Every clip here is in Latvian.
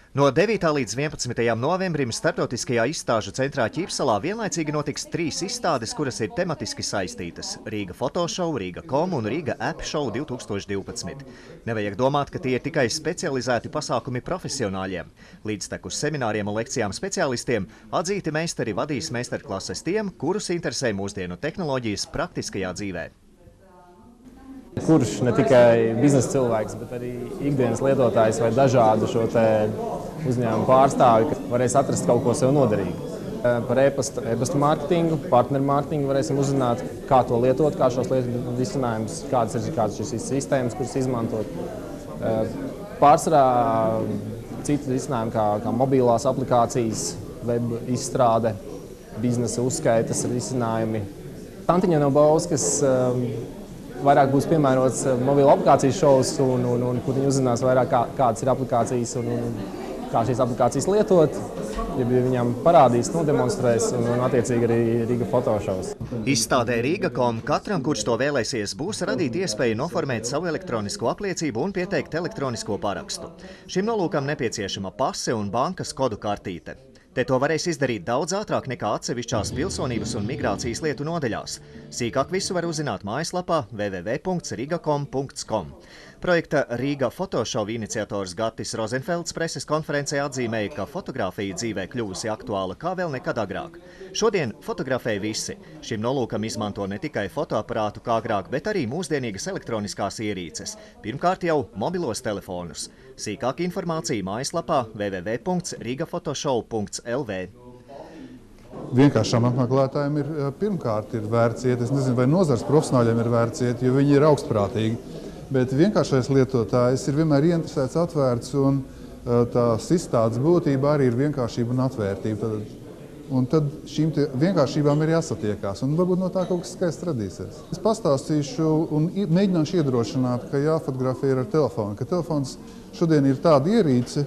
No 9. līdz 11. novembrim Startautiskajā izstāžu centrā Ķīpsalā vienlaicīgi notiks 3 izstādes, kuras ir tematiski saistītas – Rīga Fotošow, Rīga Com un Rīga App Show 2012. Nevajag domāt, ka tie ir tikai specializēti pasākumi profesionāļiem. Līdztekus semināriem un lekcijām speciālistiem atzīti meistari vadīs meistarklases tiem, kurus interesē mūsdienu tehnoloģijas praktiskajā dzīvē. Kurš ne tikai biznesa cilvēks, bet arī ikdienas lietotājs vai dažādu šo uzņēmumu pārstāvi, kas varēs atrast kaut ko sev noderīgu. Par e-pasta mārketingu, partneru mārketingu varēsim uzzināt, kā to lietot, kā šos lietu risinājumus, kādas ir šīs sistēmas, kuras izmantot. Pārsvarā citu risinājumu kā mobilās aplikācijas, web izstrāde, biznesa uzskaitas risinājumi. Tantiņa no Baus, kas vairāk būs piemērots mobilo aplikācijas šovs, un kur viņi uzzinās vairāk, kādas ir aplikācijas un kā šīs aplikācijas lietot. Ja viņam parādīs, nodemonstrēs un attiecīgi arī Rīga Fotošovs. Izstādē Rīga Com katram, kurš to vēlēsies, būs radīt iespēju noformēt savu elektronisko apliecību un pieteikt elektronisko parakstu. Šim nolūkam nepieciešama pase un bankas kodu kartīte. Te to varēs izdarīt daudz ātrāk nekā atsevišķās pilsonības un migrācijas lietu nodeļās. Sīkāk visu var uzzināt mājaslapā www.rigacom.com. Projekta Rīga Fotošow iniciators Gatis Rozenfelds preses konferencē atzīmēja, ka fotografija dzīvē kļuvusi aktuāla kā vēl nekad agrāk. Šodien fotografē visi. Šim nolūkam izmanto ne tikai fotoaparātu kā agrāk, bet arī mūsdienīgas elektroniskās ierīces. Pirmkārt jau mobilos telefonus. Sīkāk informācija mājaslapā www.rigafotoshow.lv. Vienkāršām apmeklētājiem pirmkārt ir vērts iet, es nezinu, vai nozars profesionāļiem ir vērts iet, jo viņi ir augstprātīgi. Bet vienkāršais lietotājs ir vienmēr ieinteresēts, atvērts, un tās izstādes būtība arī ir vienkāršība un atvērtība. Un tad šīm vienkāršībām ir jāsatiekās, un varbūt no tā kaut kas skaists radīsies. Es pastāstīšu un mēģināšu iedrošināt, ka jāfotografē ir ar telefonu, ka telefons šodien ir tāda ierīce,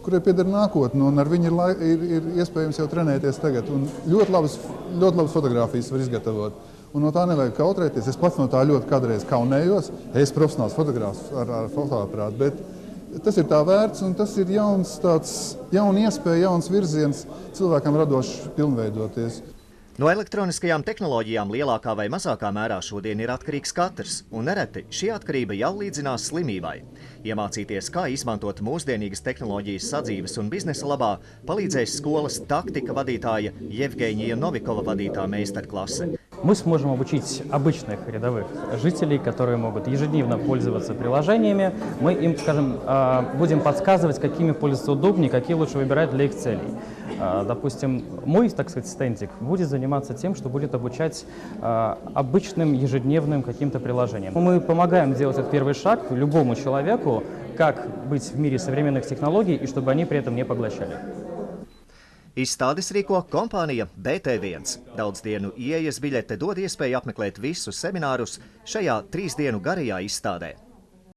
kurai pieder nākotne, un ar viņu ir iespējams jau trenēties tagad. Un ļoti labas fotogrāfijas var izgatavot. Un no tā nevajag kautrēties. Es pats no tā ļoti kādreiz kaunējos. Es profesionāls fotogrāfs ar fotoaparātu, bet tas ir tā vērts, un tas ir jauna iespēja, jauns virziens cilvēkam radoši pilnveidoties. No elektroniskajām tehnoloģijām lielākā vai mazākā mērā šodien ir atkarīgs katrs, un nereti šī atkarība jau līdzinās slimībai. Iemācīties, kā izmantot mūsdienīgas tehnoloģijas sadzīves un biznesa labā, palīdzēs skolas taktika vadītāja Jevgeņija Novikova vadītā meistarklase. Мы сможем обучить обычных рядовых жителей, которые могут ежедневно пользоваться приложениями. Мы им, скажем, будем подсказывать, какими пользоваться удобнее, какие лучше выбирать для их целей. Допустим, мой, так сказать, стендик будет заниматься тем, что будет обучать обычным ежедневным каким-то приложениям. Мы помогаем делать этот первый шаг любому человеку, как быть в мире современных технологий, и чтобы они при этом не поглощали. Izstādes rīko kompānija BT1. Daudzdienu ieejas biļete dod iespēju apmeklēt visus seminārus šajā 3 dienu garajā izstādē.